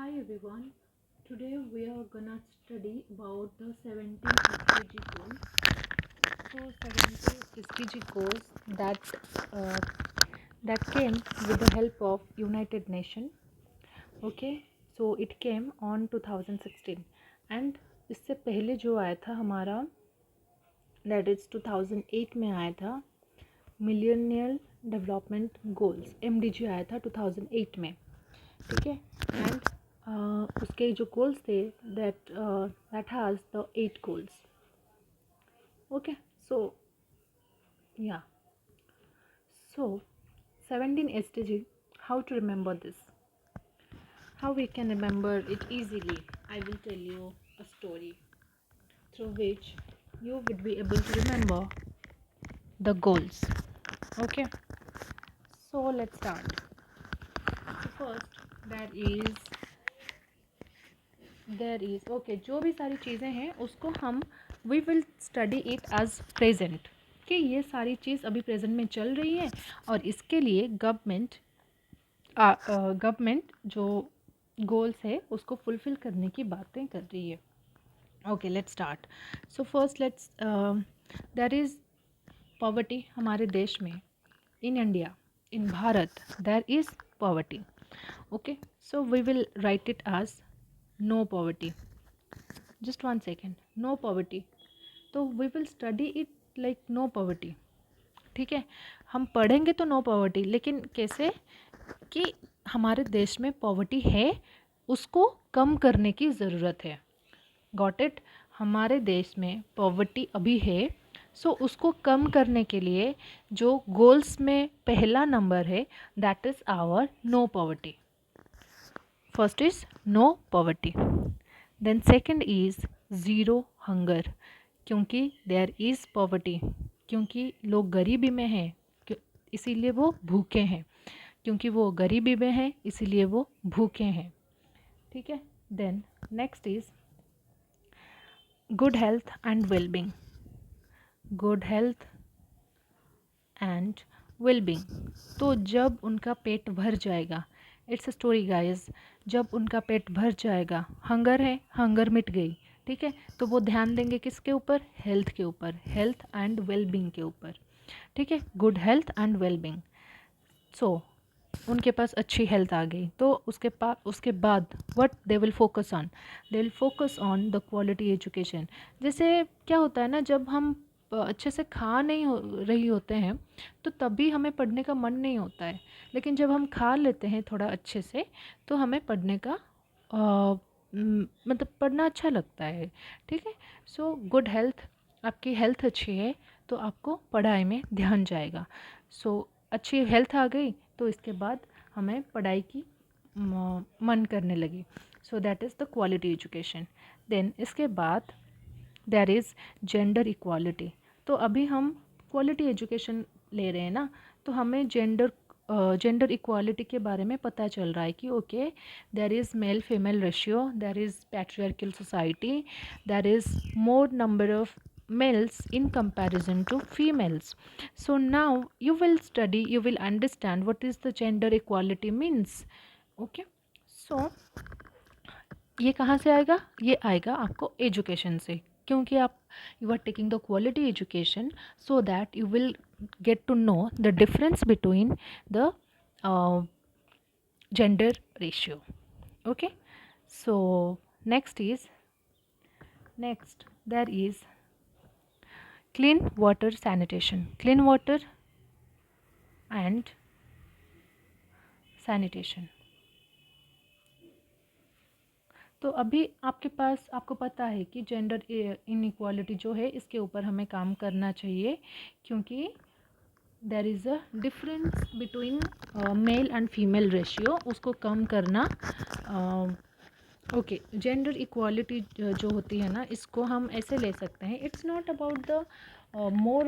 Hi everyone. Today we are gonna study about the 17 SDG goals. So 17 SDG goals uh, that came with the help of United Nation. Okay, so it came on 2016 and इससे पहले जो आया था हमारा that is 2008 में आया था मिलियनियल development goals MDG आया था 2008 में. ठीक है. एंड उसके जो गोल्स थे that has the 8 goals. Okay. So yeah so 17 SDG. How to remember this? How we can remember it easily? I will tell you a story through which you would be able to remember the goals. Okay. So let's start. So first there is okay, जो भी सारी चीज़ें हैं उसको हम we will study it as present कि ये सारी चीज़ अभी प्रेजेंट में चल रही है और इसके लिए गवर्नमेंट जो गोल्स है उसको फुलफ़िल करने की बातें कर रही है. Okay, let's start. So first let's there is poverty हमारे देश में. In India, in Bharat, there is poverty. Okay, so we will write it as no poverty. Just 1 second. No poverty. तो we will study it like no poverty. ठीक है. हम पढ़ेंगे तो no poverty, लेकिन कैसे कि हमारे देश में पॉवर्टी है, उसको कम करने की ज़रूरत है. Got it. हमारे देश में पॉवर्टी अभी है, सो उसको कम करने के लिए जो गोल्स में पहला नंबर है that is our no poverty. First is no poverty. Then second is zero hunger. क्योंकि देयर इज़ पॉवर्टी, क्योंकि लोग गरीबी में हैं इसीलिए वो भूखे हैं. क्योंकि वो गरीबी में हैं इसीलिए वो भूखे हैं. ठीक है. Then next is good health and wellbeing. Good health and wellbeing. तो जब उनका पेट भर जाएगा, इट्स अ स्टोरी गाइस, जब उनका पेट भर जाएगा, हंगर है, हंगर मिट गई. ठीक है. तो वो ध्यान देंगे किसके ऊपर? हेल्थ के ऊपर, हेल्थ एंड वेलबींग के ऊपर. ठीक है. Good health and wellbeing. So उनके पास अच्छी हेल्थ आ गई तो उसके बाद what they will focus on? They will focus on the quality education. जैसे क्या होता है ना, जब हम अच्छे से खा नहीं रही होते हैं तो तभी हमें पढ़ने का मन नहीं होता है, लेकिन जब हम खा लेते हैं थोड़ा अच्छे से तो हमें पढ़ने का मतलब पढ़ना अच्छा लगता है. ठीक है. So good health. आपकी हेल्थ अच्छी है तो आपको पढ़ाई में ध्यान जाएगा. सो अच्छी हेल्थ आ गई तो इसके बाद हमें पढ़ाई की मन करने लगी. So that is the quality education. Then इसके बाद देयर इज़ जेंडर इक्वालिटी. तो अभी हम क्वालिटी एजुकेशन ले रहे हैं ना, तो हमें जेंडर इक्वालिटी के बारे में पता चल रहा है कि okay, there is male female ratio, there is patriarchal society, there is more number of males in comparison to females. So now you will study, you will understand what is the gender equality means. Okay. So ये कहाँ से आएगा? ये आएगा आपको education से, क्योंकि आप you are taking the quality education so that you will get to know the difference between the gender ratio. Okay. So next there is clean water sanitation. Clean water and sanitation. तो अभी आपको पता है कि gender inequality जो है इसके ऊपर हमें काम करना चाहिए, क्योंकि there is a difference between male and female ratio, उसको कम करना. ओके. जेंडर इक्वालिटी जो होती है ना, इसको हम ऐसे ले सकते हैं. It's not about the more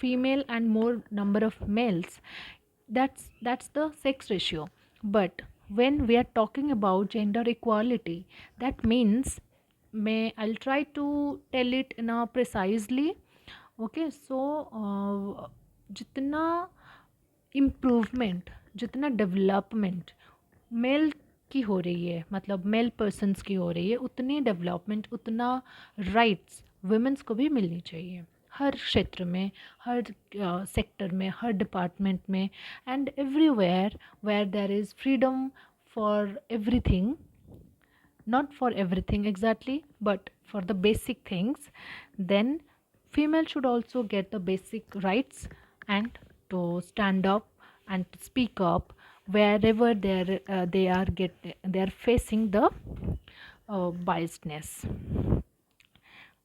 female and more number of males. That's the sex ratio. But when we are talking about gender equality, that means I'll try to tell it in a precisely. Okay. So जितना improvement, जितना development mail की हो रही है, मतलब mail persons की हो रही है, उतनी डेवलपमेंट, उतना राइट्स वुमेंस को भी मिलनी चाहिए हर क्षेत्र में, हर सेक्टर में, हर डिपार्टमेंट में, and everywhere where there is freedom for everything, not for everything exactly, but for the basic things, then female should also get the basic rights and to stand up and to speak up wherever they are facing the biasness.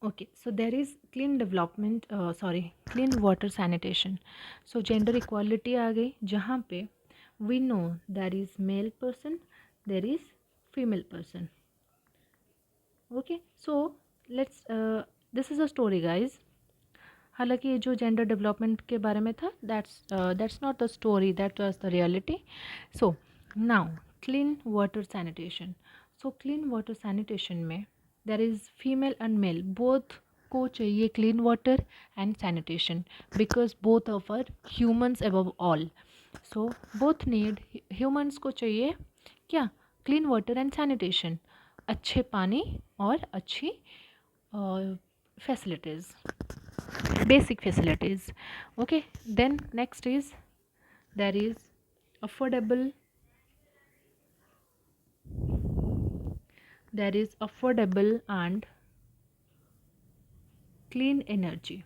Okay, so there is clean development, clean water sanitation. So gender equality आ गई, जहाँ पे we know there is male person, there is female person. Okay, so let's, this is a story guys. हालांकि ये जो gender development के बारे में था, that's not the story, that was the reality. So now clean water sanitation. So clean water sanitation में there is female and male both को चाहिए clean water and sanitation, because both of are humans above all. So both need, humans को चाहिए क्या, clean water and sanitation, अच्छे पानी और अच्छी facilities, basic facilities. Okay, then next is there is affordable, there is affordable and clean energy.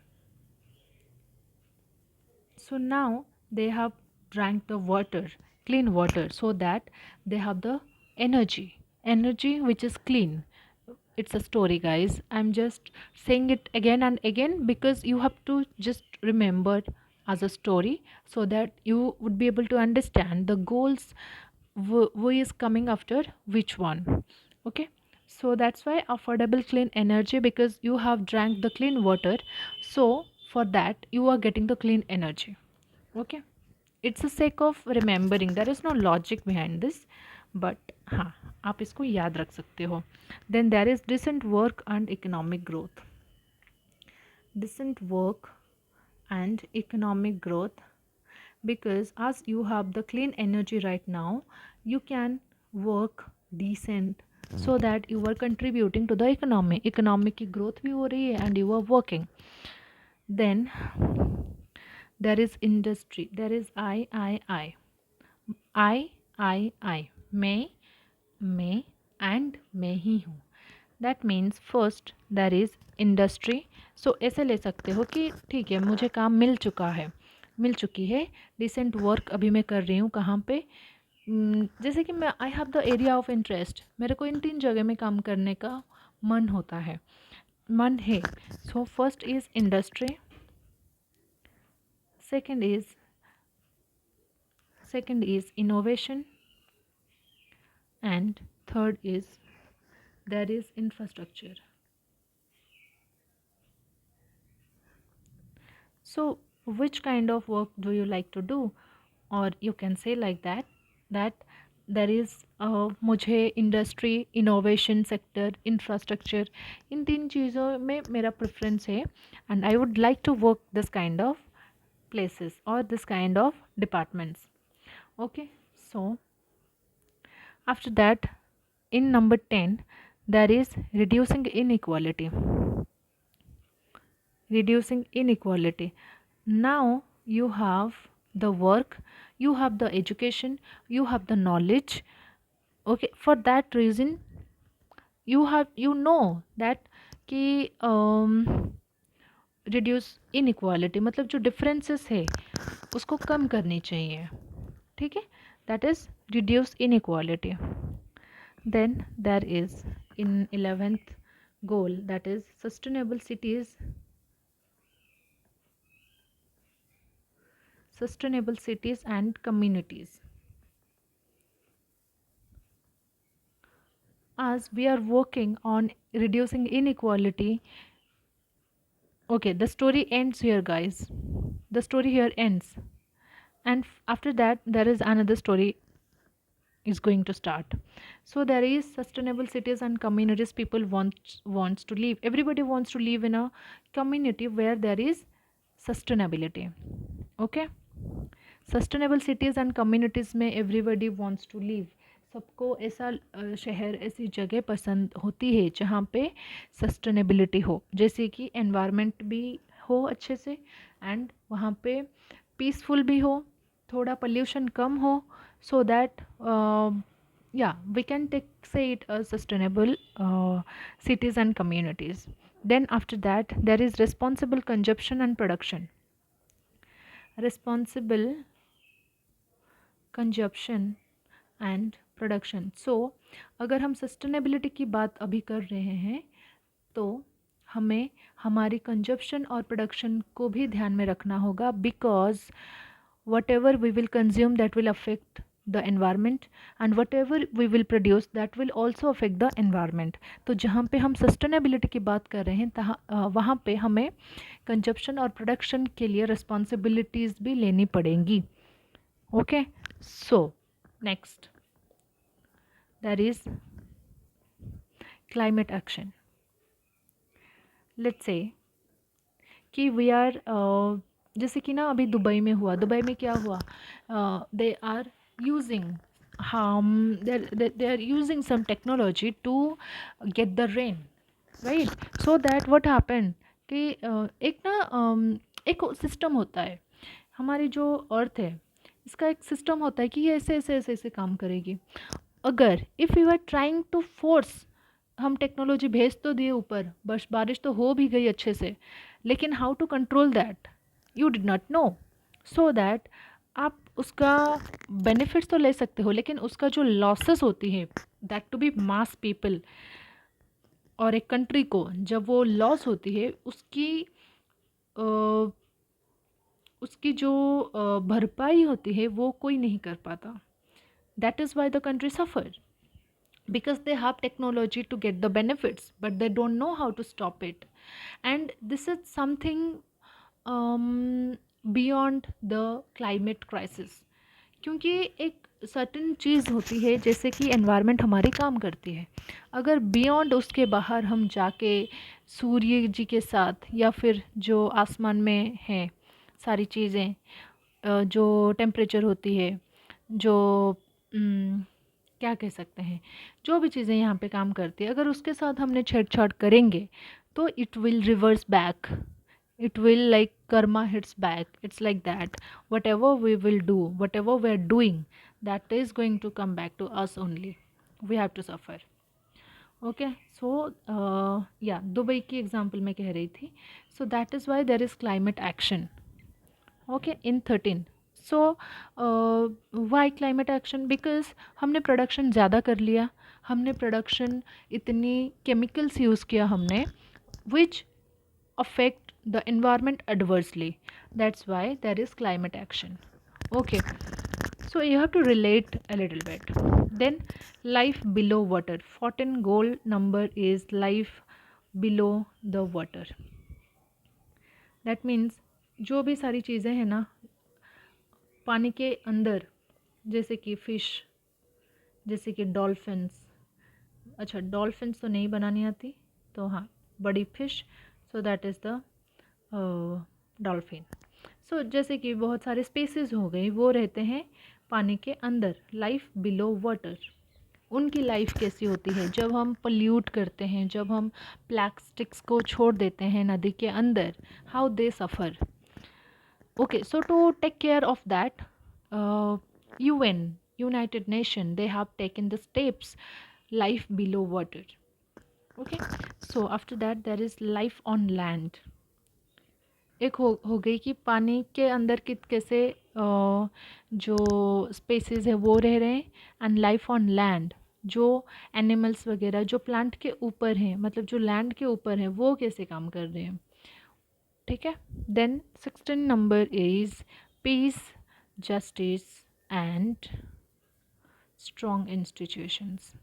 So now they have drank the water, clean water, so that they have the energy which is clean. It's a story guys, I'm just saying it again and again because you have to just remember as a story, so that you would be able to understand the goals, who is coming after which one. Okay, so that's why affordable clean energy, because you have drank the clean water, so for that you are getting the clean energy. Okay, it's a sake of remembering, there is no logic behind this, but हाँ, आप इसको याद रख सकते हो. Then there is decent work and economic growth. Decent work and economic growth, because as you have the clean energy right now, you can work decent, so that you are contributing to the economy. Economic की growth भी हो रही है and you are working. Then there is industry, there is I, मैं and मैं ही हूँ. That means first there is industry. So ऐसे ले सकते हो कि ठीक है, मुझे काम मिल चुका है, मिल चुकी है, डिसेंट वर्क अभी मैं कर रही हूँ. कहाँ पे, जैसे कि मैं I have the area of interest, मेरे को इन 3 जगह में काम करने का मन होता है, मन है. So first is industry, second is innovation, and third is there is infrastructure. So which kind of work do you like to do, or you can say like that there is मुझे industry, innovation sector, infrastructure, इन 3 चीज़ों में मेरा preference है, and I would like to work this kind of places or this kind of departments. Okay, so after that, in number 10, there is reducing inequality. Reducing inequality. Now you have the work, you have the education, you have the knowledge. Okay, for that reason you know that कि reduce inequality मतलब जो differences है उसको कम करनी चाहिए. ठीक है, that is reduce inequality. Then there is in 11th goal, that is sustainable cities, and communities. As we are working on reducing inequality, okay, the story ends here guys, the story here ends, and after that there is another story is going to start. So there is sustainable cities and communities. People wants to live, everybody wants to live in a community where there is sustainability. Okay, sustainable cities and communities में everybody wants to live. सबको ऐसा शहर, ऐसी जगह पसंद होती है जहाँ पे सस्टेनेबिलिटी हो, जैसे कि एनवायरनमेंट भी हो अच्छे से, एंड वहाँ पे पीसफुल भी हो, थोड़ा पोल्यूशन कम हो, so that yeah, we can say it as sustainable cities and communities. Then after that there is responsible consumption and production. Responsible consumption and production. So अगर हम सस्टेनेबिलिटी की बात अभी कर रहे हैं तो हमें हमारी कंजप्शन और प्रोडक्शन को भी ध्यान में रखना होगा, because whatever we will consume that will affect the environment, and whatever we will produce that will also affect the environment. तो जहाँ पे हम सस्टेनेबिलिटी की बात कर रहे हैं वहाँ पे हमें कंजप्शन और प्रोडक्शन के लिए रिस्पॉन्सिबिलिटीज़ भी लेनी पड़ेंगी. Okay, so next, that is climate action. Let's say कि we are जैसे कि ना अभी दुबई में हुआ. दुबई में क्या हुआ? They are using they are using some technology to get the rain, right? So that what happened कि एक ना एक सिस्टम होता है, हमारी जो अर्थ है इसका एक सिस्टम होता है कि ये ऐसे ऐसे ऐसे ऐसे काम करेगी. अगर if you are trying to force, हम टेक्नोलॉजी भेज तो दिए ऊपर, बस बारिश तो हो भी गई अच्छे से, लेकिन how to control that you did not know. So that आप उसका बेनिफिट्स तो ले सकते हो, लेकिन उसका जो लॉसेस होती है, that to be mass people, और एक कंट्री को जब वो लॉस होती है उसकी जो भरपाई होती है वो कोई नहीं कर पाता. That is why the country suffer, because they have technology to get the benefits but they don't know how to stop it. And this is something beyond the climate crisis, क्योंकि एक सर्टन चीज़ होती है जैसे कि environment हमारी काम करती है. अगर बियॉन्ड उसके बाहर हम जाके सूर्य जी के साथ या फिर जो आसमान में हैं सारी चीज़ें, जो टेम्परेचर होती है, जो क्या कह सकते हैं, जो भी चीज़ें यहाँ पे काम करती है, अगर उसके साथ हमने छेड़छाड़ करेंगे तो it will reverse back. It will like karma hits back. It's like that whatever we will do, whatever we are doing, that is going to come back to us only. We have to suffer. Okay, so yeah Dubai की example मैं कह रही थी. So that is why there is climate action. Okay, in 13. So why climate action? Because हमने production ज़्यादा कर लिया, हमने प्रोडक्शन इतनी केमिकल्स यूज़ किया हमने, which affect the environment adversely. That's why there is climate action. Okay, so you have to relate a little bit. Then life below water. 14 goal number is life below the water. That means जो भी सारी चीज़ें हैं ना पानी के अंदर, जैसे कि फ़िश, जैसे कि डॉल्फिन्स. अच्छा, डॉल्फिन्स तो नहीं बनानी आती, तो हाँ, बड़ी fish, so that is the dolphin. So जैसे कि बहुत सारे स्पेसिस हो गए, वो रहते हैं पानी के अंदर. लाइफ बिलो वाटर, उनकी लाइफ कैसी होती है जब हम पोल्यूट करते हैं, जब हम प्लास्टिक्स को छोड़ देते हैं नदी के अंदर, how they suffer. Okay, so to take care of that, UN, United Nations, they have taken the steps life below water. Okay, so after that there is life on land. एक हो गई कि पानी के अंदर कैसे जो स्पेसिस है वो रह रहे हैं, एंड लाइफ ऑन लैंड, जो एनिमल्स वगैरह जो प्लांट के ऊपर हैं, मतलब जो लैंड के ऊपर हैं, वो कैसे काम कर रहे हैं. ठीक है. Then 16 number is peace, justice and strong institutions.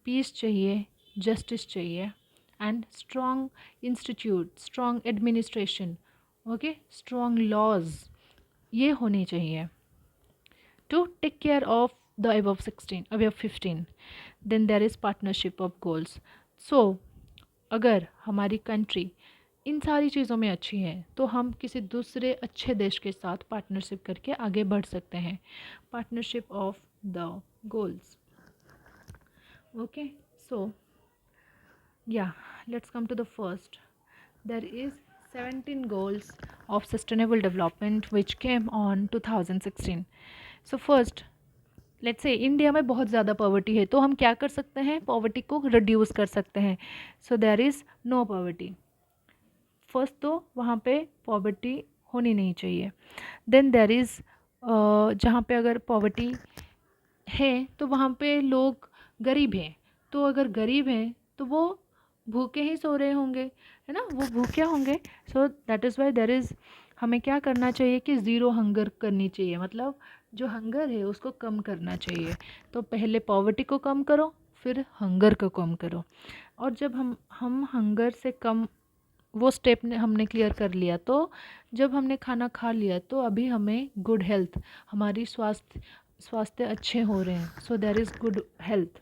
Peace चाहिए, जस्टिस चाहिए, and strong institute, strong administration, okay, strong laws, ये होने चाहिए to take care of the above 16, above 15. Then there is partnership of goals. So अगर हमारी country in सारी चीज़ों में अच्छी है तो हम किसी दूसरे अच्छे देश के साथ पार्टनरशिप करके आगे बढ़ सकते हैं. Partnership of the goals. Okay, so yeah, let's come to the first. There is 17 goals of sustainable development which came on 2016. So first, let's say India में बहुत ज़्यादा पॉवर्टी है, तो हम क्या कर सकते हैं, पॉवर्टी को रिड्यूस कर सकते हैं. So there is no poverty. First तो वहाँ पे पॉवर्टी होनी नहीं चाहिए. देन देयर इज़, जहाँ पे अगर पॉवर्टी है तो वहाँ पे लोग गरीब हैं, तो अगर गरीब हैं तो वो भूखे ही सो रहे होंगे, है ना, वो भूखे होंगे. So that is why there is, हमें क्या करना चाहिए कि ज़ीरो हंगर करनी चाहिए, मतलब जो हंगर है उसको कम करना चाहिए. तो पहले पॉवर्टी को कम करो, फिर हंगर को कम करो. और जब हम हंगर से कम, वो स्टेप ने हमने क्लियर कर लिया, तो जब हमने खाना खा लिया तो अभी हमें गुड हेल्थ, हमारी स्वास्थ्य अच्छे हो रहे हैं. So there is good health,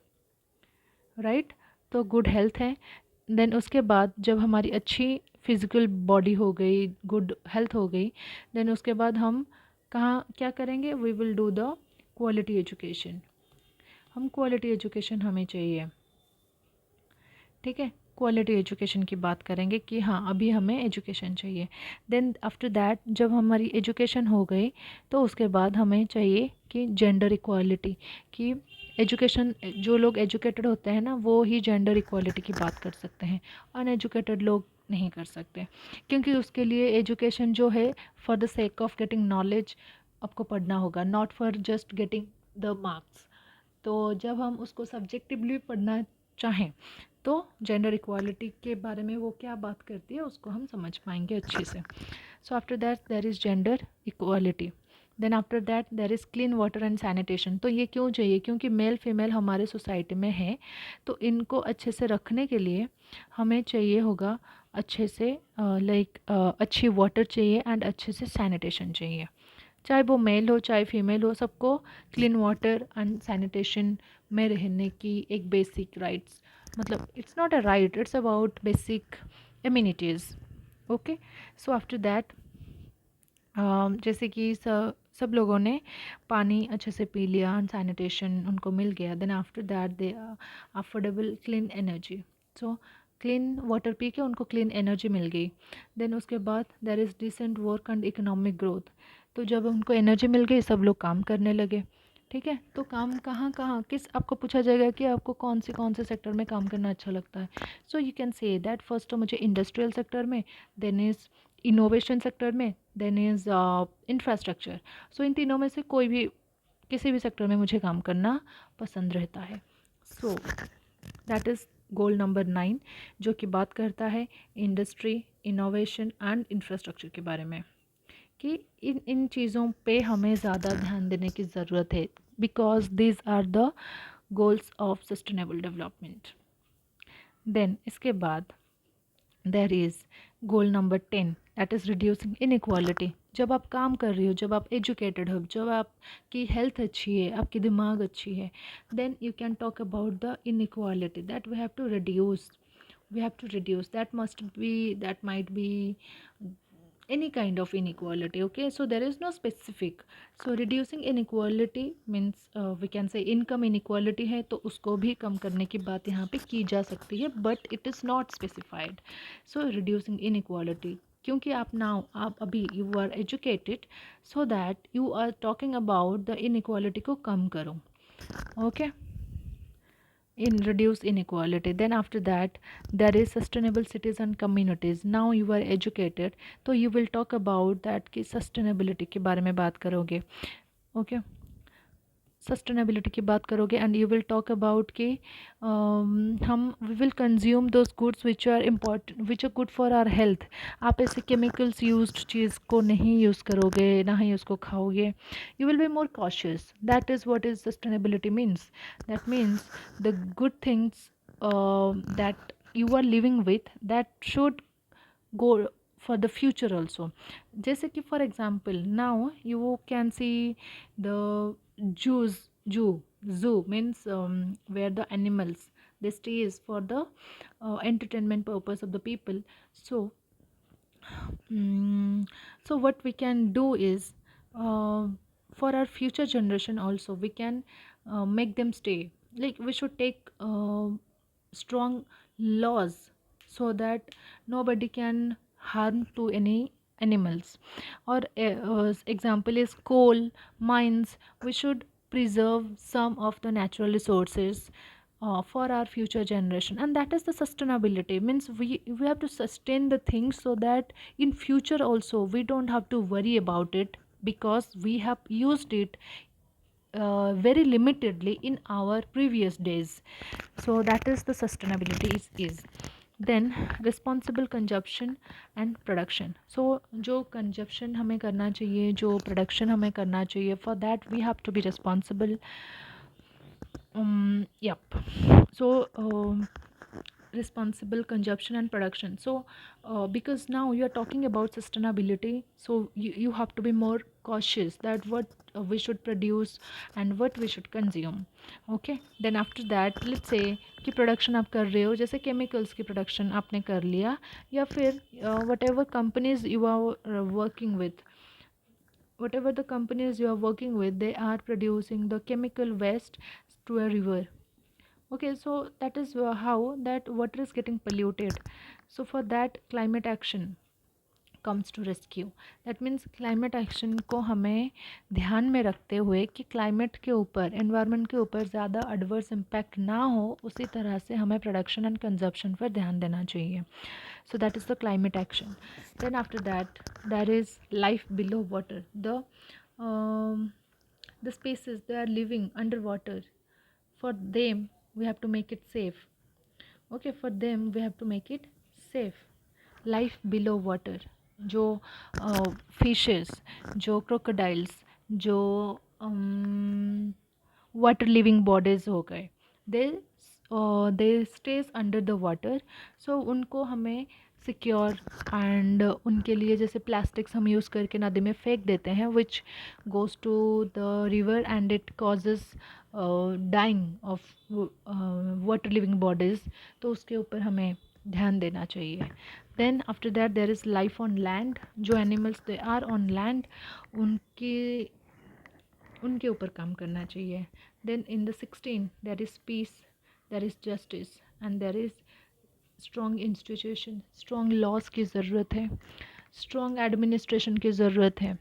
right. तो गुड हेल्थ है. देन उसके बाद जब हमारी अच्छी फिज़िकल बॉडी हो गई, गुड हेल्थ हो गई, देन उसके बाद हम कहाँ क्या करेंगे, we will do the quality education. हम क्वालिटी एजुकेशन हमें चाहिए, ठीक है. क्वालिटी एजुकेशन की बात करेंगे कि हाँ अभी हमें एजुकेशन चाहिए. देन आफ्टर दैट जब हमारी एजुकेशन हो गई तो उसके बाद हमें चाहिए कि जेंडर इक्वालिटी, कि एजुकेशन, जो लोग एजुकेटेड होते हैं ना वो ही जेंडर इक्वालिटी की बात कर सकते हैं, अनएजुकेटेड लोग नहीं कर सकते. क्योंकि उसके लिए एजुकेशन जो है for the sake of getting knowledge आपको पढ़ना होगा, not for just getting the marks. तो जब हम उसको सब्जेक्टिवली पढ़ना चाहें तो जेंडर इक्वालिटी के बारे में वो क्या बात करती है उसको हम समझ पाएंगे अच्छे से. So after that there is gender equality. Then after that there is clean water and sanitation. तो ये क्यों चाहिए, क्योंकि मेल फीमेल हमारे सोसाइटी में है, तो इनको अच्छे से रखने के लिए हमें चाहिए होगा अच्छे से, लाइक अच्छी वाटर चाहिए एंड अच्छे से सैनिटेशन चाहिए. चाहे वो मेल हो चाहे फीमेल हो, सबको क्लीन वाटर एंड सैनिटेशन में रहने की एक बेसिक राइट्स, मतलब it's not a right, it's about basic immunities. Okay. So after that, जैसे कि सब लोगों ने पानी अच्छे से पी लिया एंड सैनिटेशन उनको मिल गया, then after that they affordable clean energy. So clean water पी के उनको क्लीन एनर्जी मिल गई. देन उसके बाद there is decent work and economic growth. तो जब उनको एनर्जी मिल गई सब लोग काम करने लगे, ठीक है. तो काम कहाँ कहाँ किस, आपको पूछा जाएगा कि आपको कौन से सेक्टर में काम करना अच्छा लगता है. So you can say that first तो मुझे इंडस्ट्रियल सेक्टर में, देन इज़ इनोवेशन सेक्टर में, देन इज़ इंफ्रास्ट्रक्चर. सो इन तीनों में से कोई भी, किसी भी सेक्टर में मुझे काम करना पसंद रहता है. सो दैट इज़ गोल नंबर 9, जो कि बात करता है इंडस्ट्री, इनोवेशन एंड इंफ्रास्ट्रक्चर के बारे में, कि इन इन चीज़ों पे हमें ज़्यादा ध्यान देने की ज़रूरत है, because these are the goals of sustainable development. Then इसके बाद there is goal number 10, that is reducing inequality. जब आप काम कर रही हो, जब आप एजुकेटेड हो, जब आपकी हेल्थ अच्छी है, आपकी दिमाग अच्छी है, then you can talk about the inequality that we have to reduce. we have to reduce, that must be, that might be any kind of inequality. Okay, so there is no specific. So reducing inequality means we can say income inequality है तो उसको भी कम करने की बात यहाँ पे की जा सकती है, but it is not specified. So reducing inequality, क्योंकि आप अभी you are educated, so that you are talking about the inequality को कम करो. Okay, in reduce inequality. Then after that there is sustainable cities and communities. Now you are educated, तो you will talk about that कि sustainability के बारे में बात करोगे. Okay, sustainability की बात करोगे and you will talk about कि हम we will consume those goods which are important, which are good for our health. आप ऐसे केमिकल्स यूज्ड चीज़ को नहीं यूज़ करोगे, ना ही उसको खाओगे. You will be more cautious. That is what is sustainability means. That means the good things that you are living with, that should go for the future also. जैसे कि for example now you can see the zoos, zoo means where the animals they stays for the entertainment purpose of the people. So so what we can do is, for our future generation also we can make them stay. like we should take strong laws so that nobody can harm to any animals. Or example is coal mines. We should preserve some of the natural resources for our future generation, and that is the sustainability. Means we have to sustain the things so that in future also we don't have to worry about it, because we have used it very limitedly in our previous days. So that is the sustainability is. Then responsible consumption and production. So जो consumption हमें करना चाहिए, जो production हमें करना चाहिए, for that we have to be responsible. Yep. So responsible consumption and production. So because now you are talking about sustainability, so you have to be more cautious that what we should produce and what we should consume. Okay, then after that let's say कि production आप कर रहे हो, जैसे chemicals की production आपने कर लिया, या फिर whatever companies you are working with, whatever the companies you are working with, they are producing the chemical waste to a river. Okay, so that is how that water is getting polluted. So for that climate action comes to rescue. That means climate action को हमें ध्यान में रखते हुए कि climate के ऊपर, environment के ऊपर ज़्यादा एडवर्स इम्पैक्ट ना हो, उसी तरह से हमें प्रोडक्शन एंड कंजप्शन पर ध्यान देना चाहिए. So that is the climate action. Then after that there is life below water. Um, the species they are living underwater, for them we have to make it safe. Okay, for them we have to make it safe. Life below water, जो fishes, जो crocodiles, जो water living bodies हो गए, दे दे stage under the water. सो उनको हमें secure, and उनके लिए जैसे प्लास्टिक्स हम यूज़ करके नदी में फेंक देते हैं, which goes to the river and it causes dying of water living bodies. तो उसके ऊपर हमें ध्यान देना चाहिए. Then after that there is life on land. जो animals they are on land, उनके उनके ऊपर काम करना चाहिए. Then in the 16 there is peace, there is justice, and there is strong institution. Strong laws की ज़रूरत है, स्ट्रॉन्ग एडमिनिस्ट्रेशन की ज़रूरत है.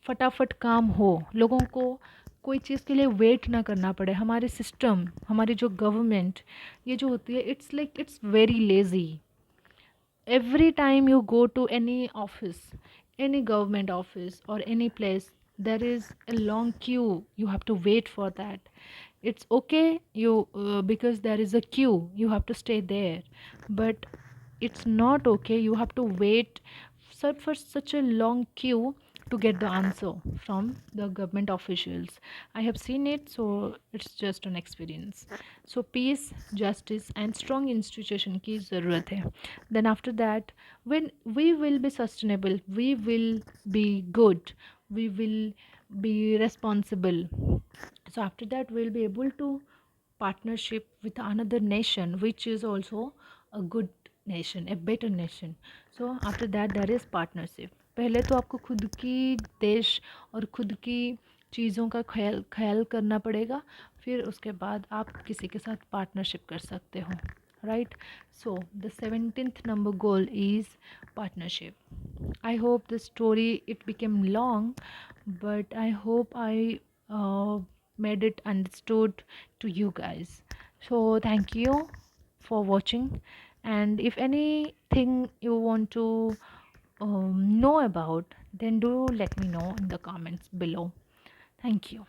फटाफट काम हो, लोगों को कोई चीज़ के लिए वेट ना करना पड़े. हमारे सिस्टम, हमारी जो गवर्नमेंट ये जो होती है, it's like it's very lazy. Every time you go to any office, any government office or any place, there is a long queue. You have to wait for that. It's okay, you because there is a queue, you have to stay there, but it's not okay, you have to wait for such a long queue to get the answer from the government officials. I have seen it, so it's just an experience. So peace, justice and strong institution की ज़रूरत है. Then after that, when we will be sustainable, we will be good, we will be responsible. So after that we'll be able to partnership with another nation which is also a good nation, a better nation. So after that there is partnership. पहले तो आपको खुद की देश और खुद की चीज़ों का ख्याल ख्याल करना पड़ेगा, फिर उसके बाद आप किसी के साथ पार्टनरशिप कर सकते हो, right? So the 17th number goal is partnership. I hope the story it became long, but I hope I made it understood to you guys. So thank you for watching, and if anything you want to know about, then do let me know in the comments below. Thank you.